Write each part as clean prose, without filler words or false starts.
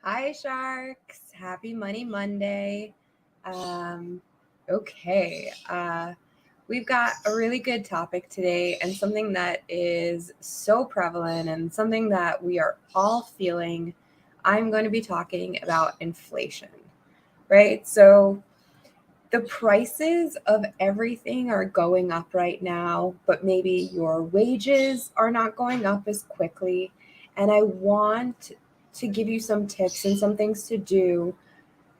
Hi, Sharks. Happy Money Monday. Okay. We've got a really good topic today and something that is so prevalent and something that we are all feeling. I'm going to be talking about inflation, right? So, the prices of everything are going up right now, but maybe your wages are not going up as quickly. And I want to give you some tips and some things to do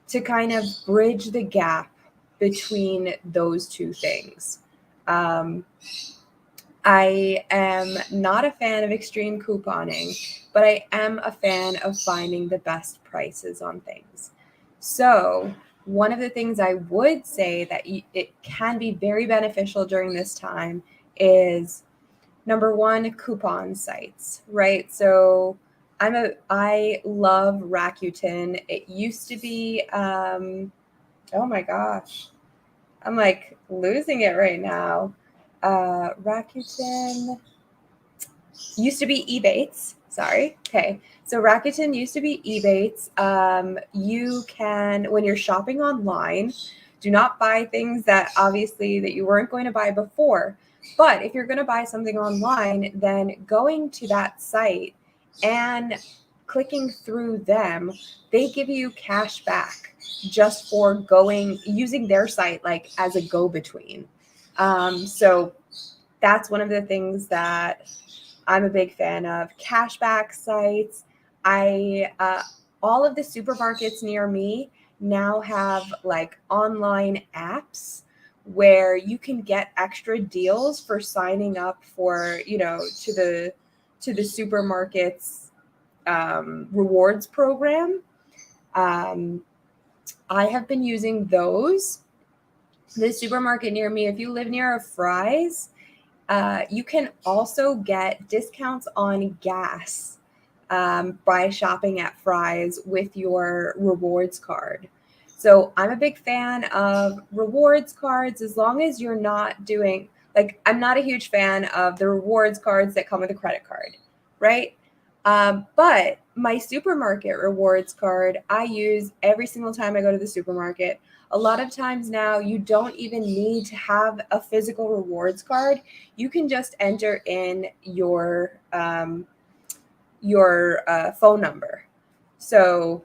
to kind of bridge the gap between those two things. Um, I am not a fan of extreme couponing, but I am a fan of finding the best prices on things. So, one of the things I would say that it can be very beneficial during this time is number one, coupon sites, right? So, I love Rakuten. It used to be oh my gosh, I'm like losing it right now. Rakuten used to be Ebates. Sorry. Okay. So Rakuten used to be Ebates. You can, when you're shopping online, do not buy things that obviously that you weren't going to buy before. But if you're going to buy something online, then going to that site and clicking through them, they give you cash back just for going using their site like as a go-between. So that's one of the things that I'm a big fan of. Cashback sites. I all of the supermarkets near me now have like online apps where you can get extra deals for signing up for, to the supermarket's rewards program. Um, I have been using those. The supermarket near me, if you live near a Fry's, you can also get discounts on gas by shopping at Fry's with your rewards card. So I'm a big fan of rewards cards as long as you're not doing, like, I'm not a huge fan of the rewards cards that come with a credit card, right? But my supermarket rewards card, I use every single time I go to the supermarket. A lot of times now, you don't even need to have a physical rewards card. You can just enter in your phone number. So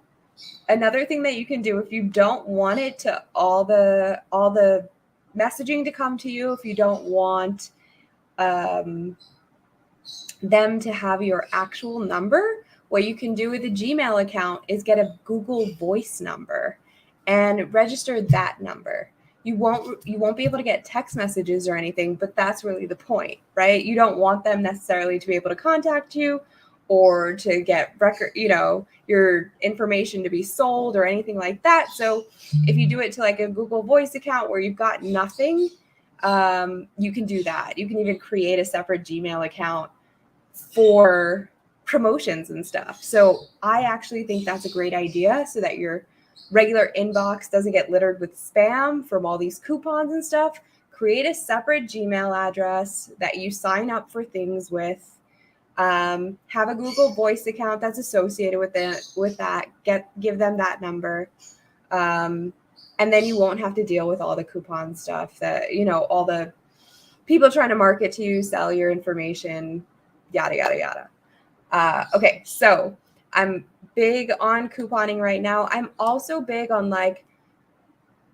another thing that you can do if you don't want it to all the messaging to come to you, if you don't want um, them to have your actual number, what you can do with a Gmail account is get a Google Voice number and register that number. You won't be able to get text messages or anything, but that's really the point, right? You don't want them necessarily to be able to contact you or to get your information to be sold or anything like that. So if you do it to like a Google Voice account where you've got nothing, you can do that. You can even create a separate Gmail account for promotions and stuff. So I actually think that's a great idea so that your regular inbox doesn't get littered with spam from all these coupons and stuff. Create a separate Gmail address that you sign up for things with. Have a Google Voice account that's associated with that. Give them that number. And then you won't have to deal with all the coupon stuff that, all the people trying to market to you, sell your information, yada, yada, yada. Okay, so I'm big on couponing right now. I'm also big on like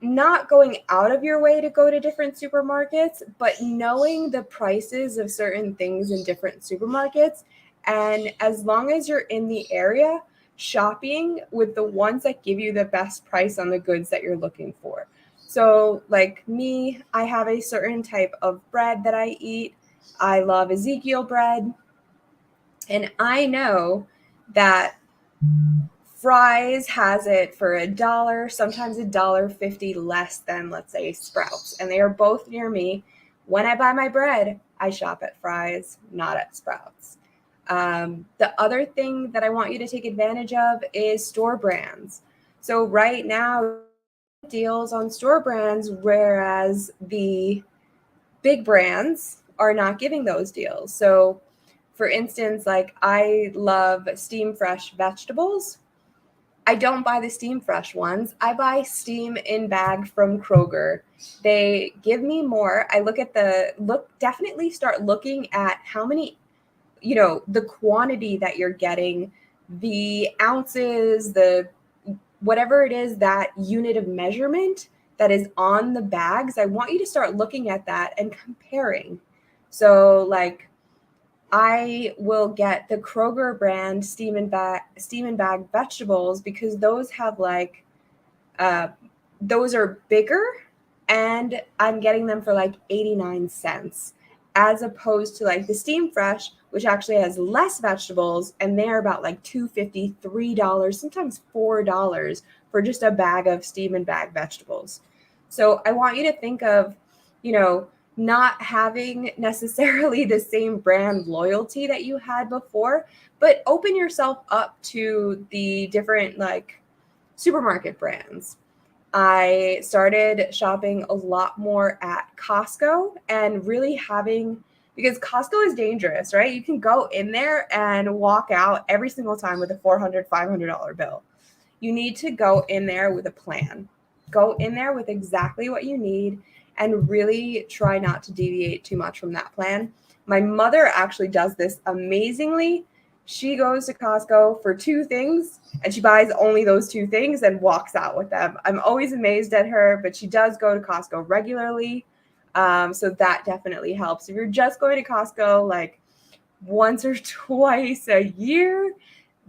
not going out of your way to go to different supermarkets, but knowing the prices of certain things in different supermarkets. And as long as you're in the area, shopping with the ones that give you the best price on the goods that you're looking for. So, like me, I have a certain type of bread that I eat. I love Ezekiel bread. And I know that Fry's has it for $1, sometimes $1.50 less than, let's say, Sprouts. And they are both near me. When I buy my bread, I shop at Fry's, not at Sprouts. The other thing that I want you to take advantage of is store brands. So right now, deals on store brands, whereas the big brands are not giving those deals. So for instance, like I love Steam Fresh vegetables. I don't buy the Steam Fresh ones. I buy Steam in bag from Kroger. They give me more. I definitely start looking at how many, the quantity that you're getting, the ounces, the whatever it is, that unit of measurement that is on the bags. I want you to start looking at that and comparing. So like I will get the Kroger brand steam and bag vegetables because those have those are bigger, and I'm getting them for like 89 cents, as opposed to like the Steam Fresh, which actually has less vegetables, and they're about like $2.50, $3, sometimes $4 for just a bag of steam and bag vegetables. So I want you to think of, not having necessarily the same brand loyalty that you had before, but open yourself up to the different like supermarket brands. I started shopping a lot more at Costco and really because Costco is dangerous, right? You can go in there and walk out every single time with a $400, $500 bill. You need to go in there with a plan. Go in there with exactly what you need and really try not to deviate too much from that plan. My mother actually does this amazingly. She goes to Costco for 2 things and she buys only those 2 things and walks out with them. I'm always amazed at her, but she does go to Costco regularly. So that definitely helps. If you're just going to Costco like once or twice a year,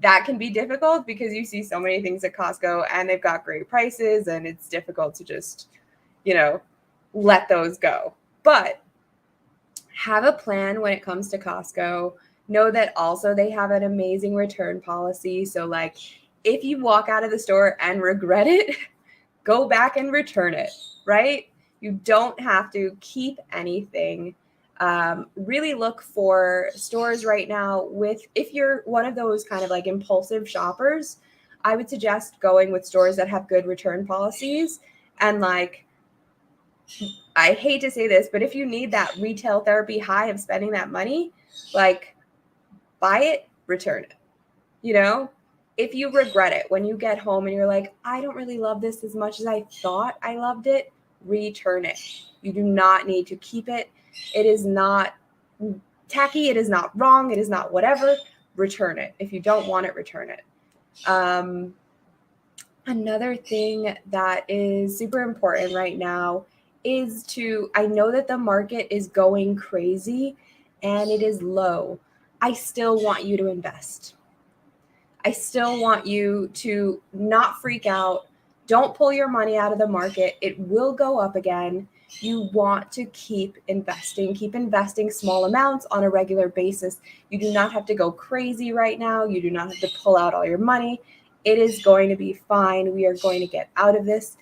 that can be difficult because you see so many things at Costco and they've got great prices and it's difficult to just, let those go. But have a plan when it comes to Costco. Know that also they have an amazing return policy. So like if you walk out of the store and regret it, go back and return it, right? You don't have to keep anything. Really look for stores right now if you're one of those kind of like impulsive shoppers, I would suggest going with stores that have good return policies. And like, I hate to say this, but if you need that retail therapy high of spending that money, like buy it, return it. If you regret it when you get home and you're like, I don't really love this as much as I thought I loved it, return it. You do not need to keep it. It is not tacky. It is not wrong. It is not whatever. Return it. If you don't want it, return it. Another thing that is super important right now is I know that the market is going crazy and it is low. I still want you to invest. I still want you to not freak out. Don't pull your money out of the market. It will go up again. You want to keep investing small amounts on a regular basis. You do not have to go crazy right now. You do not have to pull out all your money. It is going to be fine. We are going to get out of this.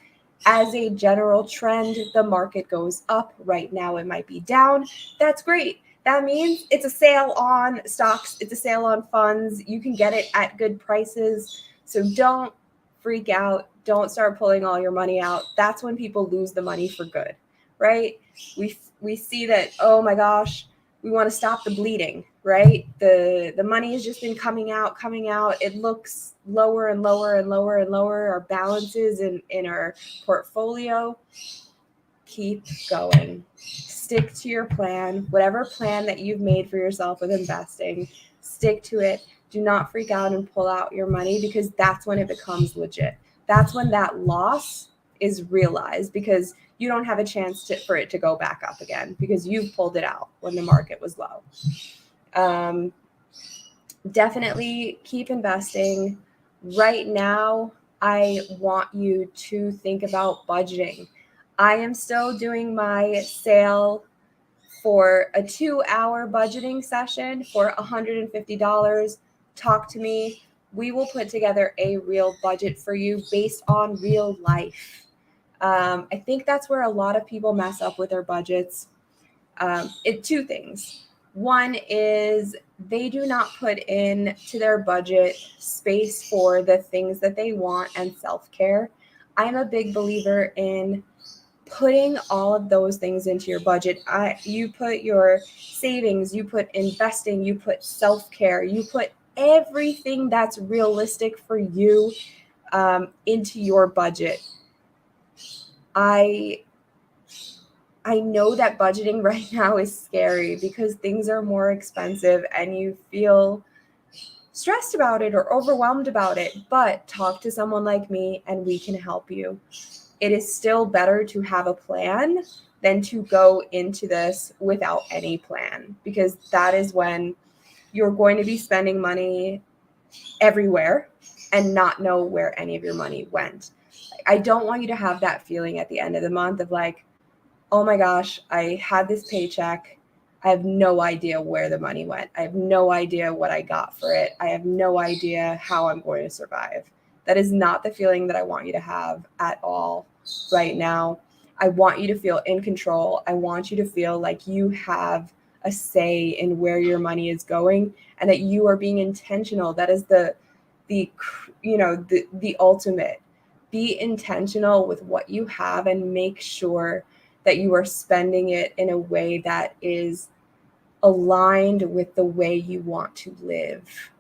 As a general trend, the market goes up. Right now, it might be down. That's great. That means it's a sale on stocks. It's a sale on funds. You can get it at good prices. So don't freak out. Don't start pulling all your money out. That's when people lose the money for good, right? We see that, oh my gosh, we want to stop the bleeding, right? The money has just been coming out. It looks lower and lower and lower and lower. Our balances in our portfolio. Keep going. Stick to your plan, whatever plan that you've made for yourself with investing, stick to it. Do not freak out and pull out your money because that's when it becomes legit. That's when that loss is realized because you don't have a chance for it to go back up again because you've pulled it out when the market was low. Definitely keep investing. Right now, I want you to think about budgeting. I am still doing my sale for a 2-hour budgeting session for $150. Talk to me. We will put together a real budget for you based on real life. I think that's where a lot of people mess up with their budgets. 2 things. One is they do not put in to their budget space for the things that they want and self-care. I'm a big believer in putting all of those things into your budget. You put your savings, you put investing, you put self-care, you put everything that's realistic for you into your budget. I know that budgeting right now is scary because things are more expensive and you feel stressed about it or overwhelmed about it, but talk to someone like me and we can help you. It is still better to have a plan than to go into this without any plan, because that is when you're going to be spending money everywhere and not know where any of your money went. I don't want you to have that feeling at the end of the month of like, oh my gosh, I had this paycheck. I have no idea where the money went. I have no idea what I got for it. I have no idea how I'm going to survive. That is not the feeling that I want you to have at all right now. I want you to feel in control. I want you to feel like you have a say in where your money is going and that you are being intentional. That is the ultimate. Be intentional with what you have and make sure that you are spending it in a way that is aligned with the way you want to live.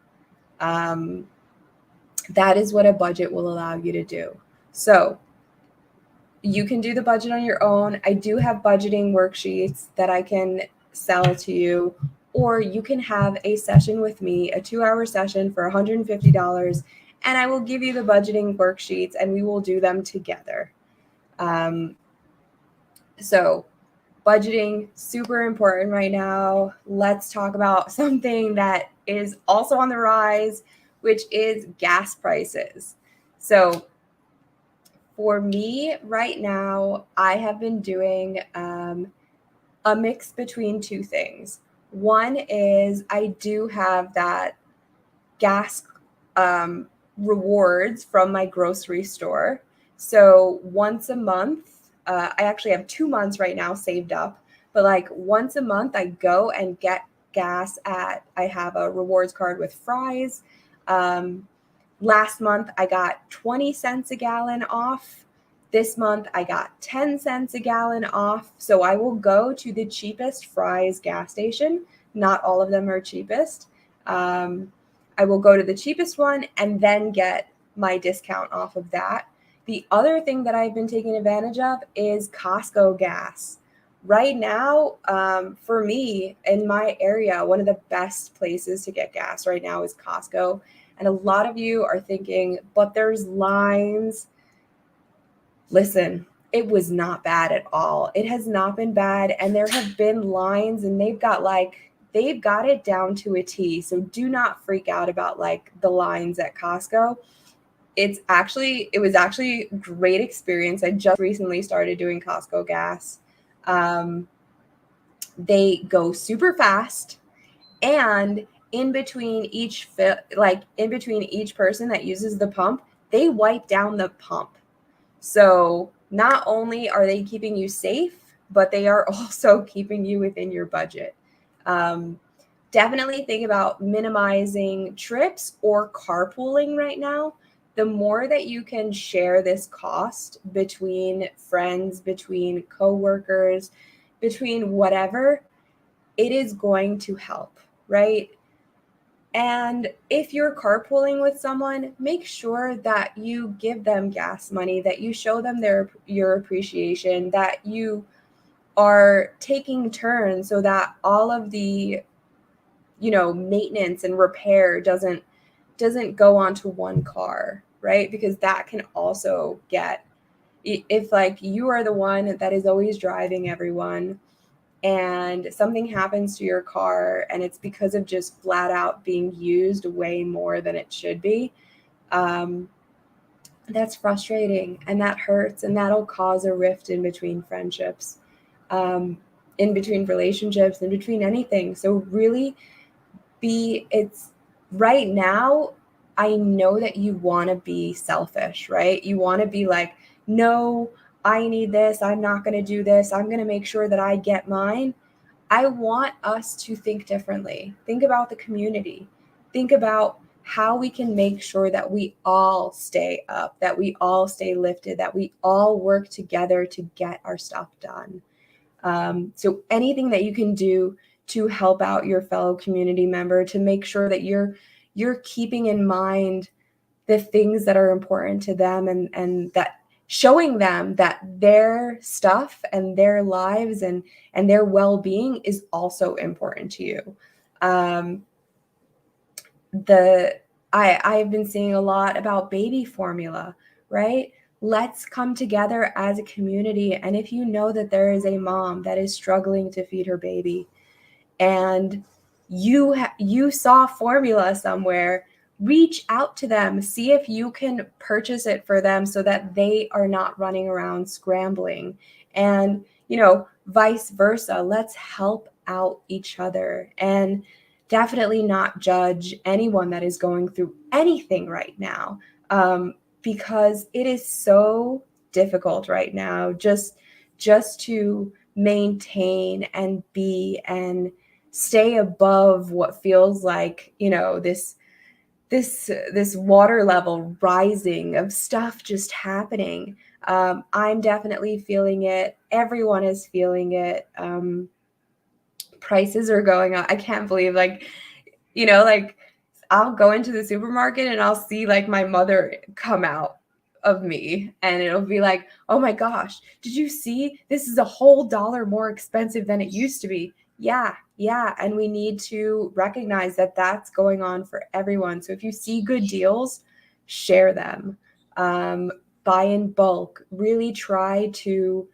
That is what a budget will allow you to do. So you can do the budget on your own. I do have budgeting worksheets that I can sell to you, or you can have a session with me, a 2-hour session for $150, and I will give you the budgeting worksheets and we will do them together. So budgeting, super important right now. Let's talk about something that is also on the rise, which is gas prices. So for me right now, I have been doing a mix between two things. One is I do have that gas rewards from my grocery store. So once a month, I actually have 2 months right now saved up, but like once a month I go and get gas I have a rewards card with Fry's. Last month I got 20 cents a gallon off. This month I got 10 cents a gallon off. So I will go to the cheapest Fry's gas station. Not all of them are cheapest. I will go to the cheapest one and then get my discount off of that. The other thing that I've been taking advantage of is Costco gas. Right now, for me in my area, one of the best places to get gas right now is Costco. And a lot of you are thinking, but there's lines. Listen, it was not bad at all. It has not been bad. And there have been lines and they've got it down to a T. So do not freak out about like the lines at Costco. It was actually a great experience. I just recently started doing Costco gas. They go super fast, and in between each person that uses the pump, they wipe down the pump. So not only are they keeping you safe, but they are also keeping you within your budget. Definitely think about minimizing trips or carpooling right now. The more that you can share this cost between friends, between coworkers, between whatever, it is going to help, right? And if you're carpooling with someone, make sure that you give them gas money, that you show them your appreciation, that you are taking turns so that all of the maintenance and repair doesn't go onto one car, right? Because that can also get, if like you are the one that is always driving everyone and something happens to your car and it's because of just flat out being used way more than it should be, that's frustrating and that hurts, and that'll cause a rift in between friendships, in between relationships, in between anything. So really it's right now, I know that you want to be selfish, right? You want to be like, no, I need this. I'm not going to do this. I'm going to make sure that I get mine. I want us to think differently. Think about the community. Think about how we can make sure that we all stay up, that we all stay lifted, that we all work together to get our stuff done. So anything that you can do to help out your fellow community member, to make sure that you're keeping in mind the things that are important to them, and that showing them that their stuff and their lives and their well-being is also important to you. The I've been seeing a lot about baby formula, right? Let's come together as a community. And if you know that there is a mom that is struggling to feed her baby, and you saw formula somewhere, reach out to them, see if you can purchase it for them so that they are not running around scrambling. And vice versa, let's help out each other, and definitely not judge anyone that is going through anything right now, because it is so difficult right now just to maintain and be and stay above what feels like, this water level rising of stuff just happening. I'm definitely feeling it. Everyone is feeling it. Prices are going up. I can't believe, like I'll go into the supermarket and I'll see like my mother come out of me, and it'll be like, oh my gosh, did you see this is a whole dollar more expensive than it used to be? Yeah. And we need to recognize that that's going on for everyone. So if you see good deals, share them. Buy in bulk. Really try to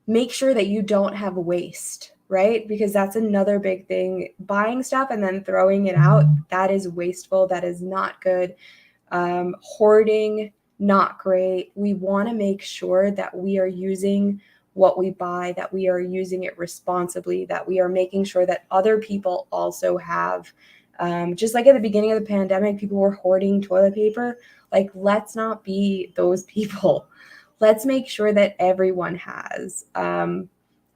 make sure that you don't have waste, right? Because that's another big thing. Buying stuff and then throwing it out, that is wasteful. That is not good. Hoarding, not great. We want to make sure that we are using what we buy, that we are using it responsibly, that we are making sure that other people also have. Just like at the beginning of the pandemic, people were hoarding toilet paper. Like, let's not be those people. Let's make sure that everyone has.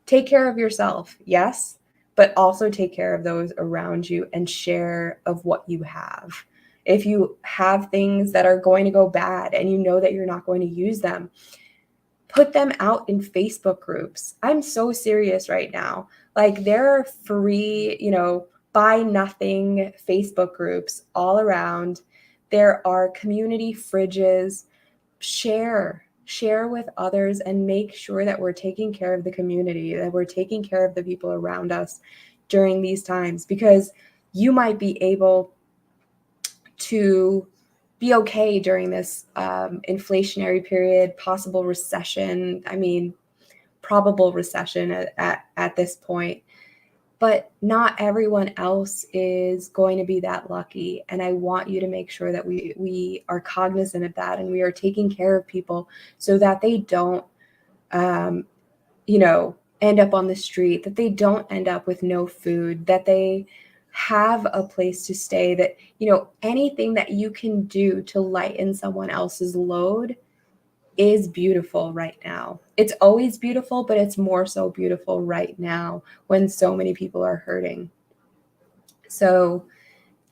Take care of yourself, yes, but also take care of those around you and share of what you have. If you have things that are going to go bad and you know that you're not going to use them, put them out in Facebook groups. I'm so serious right now. Like, there are free, buy nothing Facebook groups all around. There are community fridges. Share with others and make sure that we're taking care of the community, that we're taking care of the people around us during these times, because you might be able to be okay during this inflationary period, possible recession. I mean, probable recession at this point. But not everyone else is going to be that lucky. And I want you to make sure that we are cognizant of that, and we are taking care of people so that they don't, end up on the street, that they don't end up with no food, that they have a place to stay, that, anything that you can do to lighten someone else's load is beautiful right now. It's always beautiful, but it's more so beautiful right now when so many people are hurting. So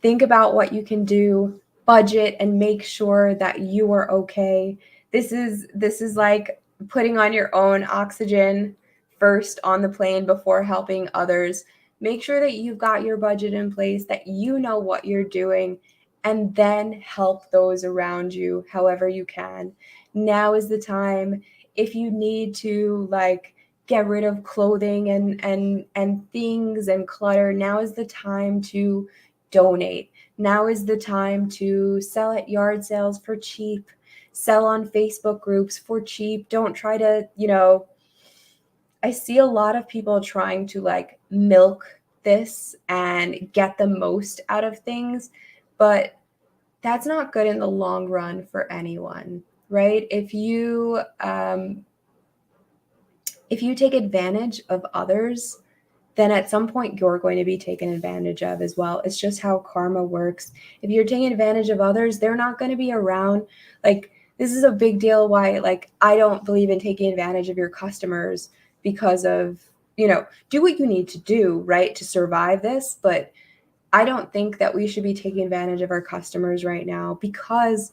think about what you can do, budget, and make sure that you are okay. This is like putting on your own oxygen first on the plane before helping others. Make sure that you've got your budget in place, that you know what you're doing, and then help those around you however you can. Now is the time. If you need to get rid of clothing and things and clutter, now is the time to donate. Now is the time to sell at yard sales for cheap, sell on Facebook groups for cheap. Don't try to, I see a lot of people trying to milk this and get the most out of things, but that's not good in the long run for anyone, right? If you take advantage of others, then at some point you're going to be taken advantage of as well. It's just how karma works. If you're taking advantage of others, they're not going to be around. This is a big deal why I don't believe in taking advantage of your customers, because of, do what you need to do, right, to survive this. But I don't think that we should be taking advantage of our customers right now, because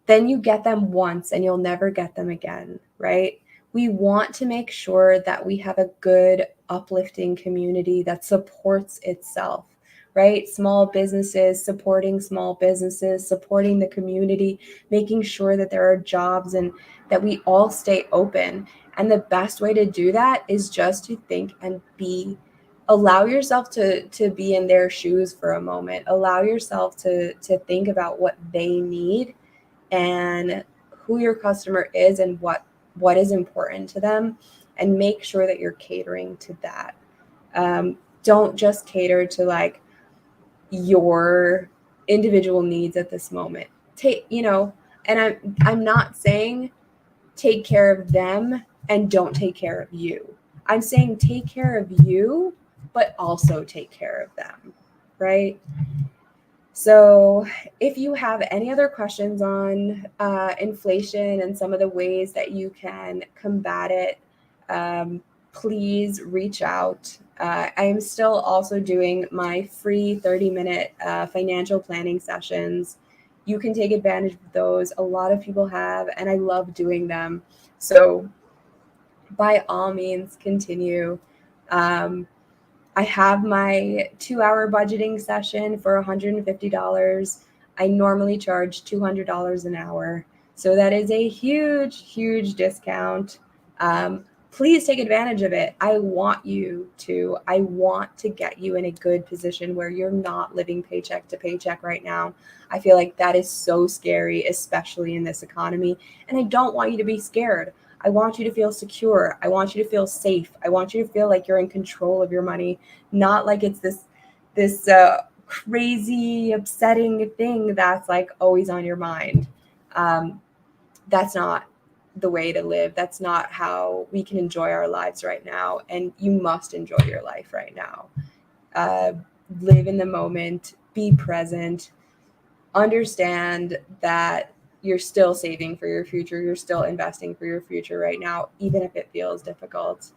then you get them once and you'll never get them again, right? We want to make sure that we have a good, uplifting community that supports itself, right? Small businesses, supporting the community, making sure that there are jobs and that we all stay open. And the best way to do that is just to think and allow yourself to be in their shoes for a moment. Allow yourself to think about what they need and who your customer is and what is important to them, and make sure that you're catering to that. Don't just cater to like your individual needs at this moment. And I'm not saying take care of them and don't take care of you. I'm saying take care of you, but also take care of them, right? So if you have any other questions on inflation and some of the ways that you can combat it, please reach out. I am still also doing my free 30-minute financial planning sessions. You can take advantage of those. A lot of people have, and I love doing them. So by all means, continue. I have my 2-hour budgeting session for $150. I normally charge $200 an hour. So that is a huge, huge discount. Please take advantage of it. I want to get you in a good position where you're not living paycheck to paycheck right now. I feel like that is so scary, especially in this economy. And I don't want you to be scared. I want you to feel secure. I want you to feel safe. I want you to feel like you're in control of your money, not like it's this crazy, upsetting thing that's like always on your mind. That's not the way to live. That's not how we can enjoy our lives right now. And you must enjoy your life right now. Live in the moment, be present, understand that you're still saving for your future. You're still investing for your future right now, even if it feels difficult.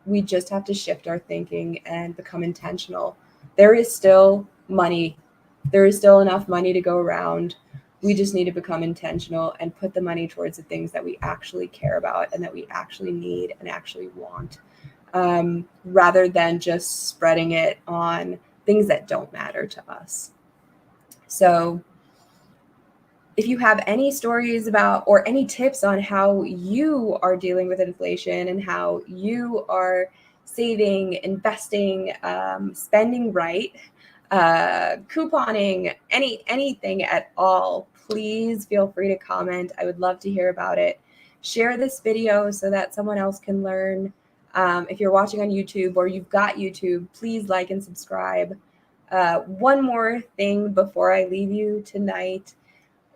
We just have to shift our thinking and become intentional. There is still money. There is still enough money to go around. We just need to become intentional and put the money towards the things that we actually care about and that we actually need and actually want, rather than just spreading it on things that don't matter to us. So if you have any stories about or any tips on how you are dealing with inflation and how you are saving, investing, spending right, couponing, anything at all, please feel free to comment. I would love to hear about it. Share this video so that someone else can learn. If you're watching on YouTube or you've got YouTube, please like and subscribe. One more thing before I leave you tonight.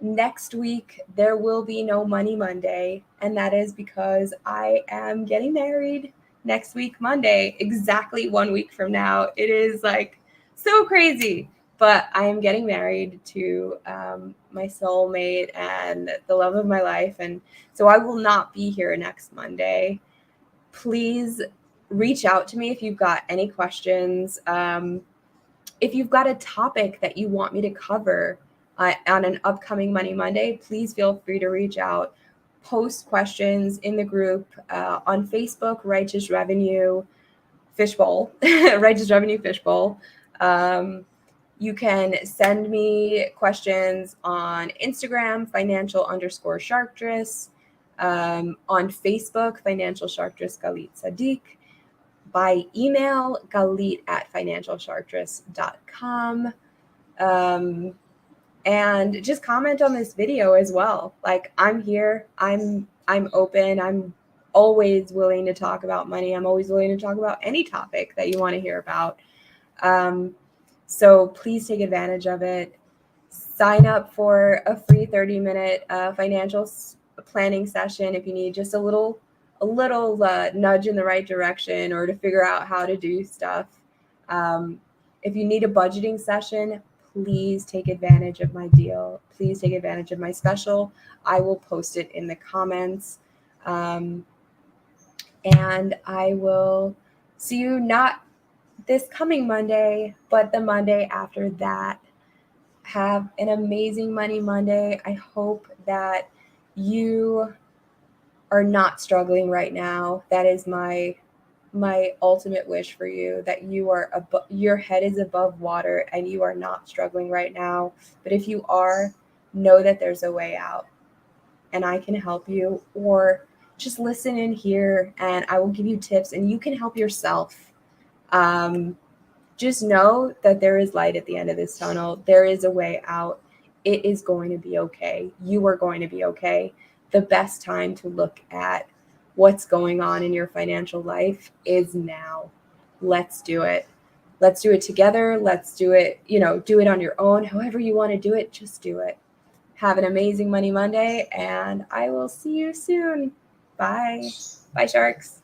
Next week, there will be no Money Monday, and that is because I am getting married next week, Monday, exactly 1 week from now. It is like so crazy, but I am getting married to my soulmate and the love of my life, and so I will not be here next Monday. Please reach out to me if you've got any questions. If you've got a topic that you want me to cover on an upcoming Money Monday, please feel free to reach out. Post questions in the group on Facebook, Righteous Revenue Fishbowl, Righteous Revenue Fishbowl. You can send me questions on Instagram, financial_sharkdress, on Facebook, Financial Sharkdress Galit Sadiq, by email, galit@financialsharkdress.com. And just comment on this video as well. Like, I'm here, I'm open, I'm always willing to talk about money. I'm always willing to talk about any topic that you want to hear about. So please take advantage of it. Sign up for a free 30-minute financial planning session if you need just a little nudge in the right direction or to figure out how to do stuff. If you need a budgeting session, please take advantage of my deal. Please take advantage of my special. I will post it in the comments. And I will see you not this coming Monday, but the Monday after that. Have an amazing Money Monday. I hope that you are not struggling right now. That is my my ultimate wish for you that you are your head is above water and you are not struggling right now. But if you are, know that there's a way out and I can help you, or just listen in here and I will give you tips and you can help yourself. Just know that there is light at the end of this tunnel. There is a way out. It is going to be okay. You are going to be okay. The best time to look at what's going on in your financial life is now. Let's do it. Let's do it together. Let's do it, do it on your own. However you want to do it, just do it. Have an amazing Money Monday, and I will see you soon. Bye. Bye, sharks.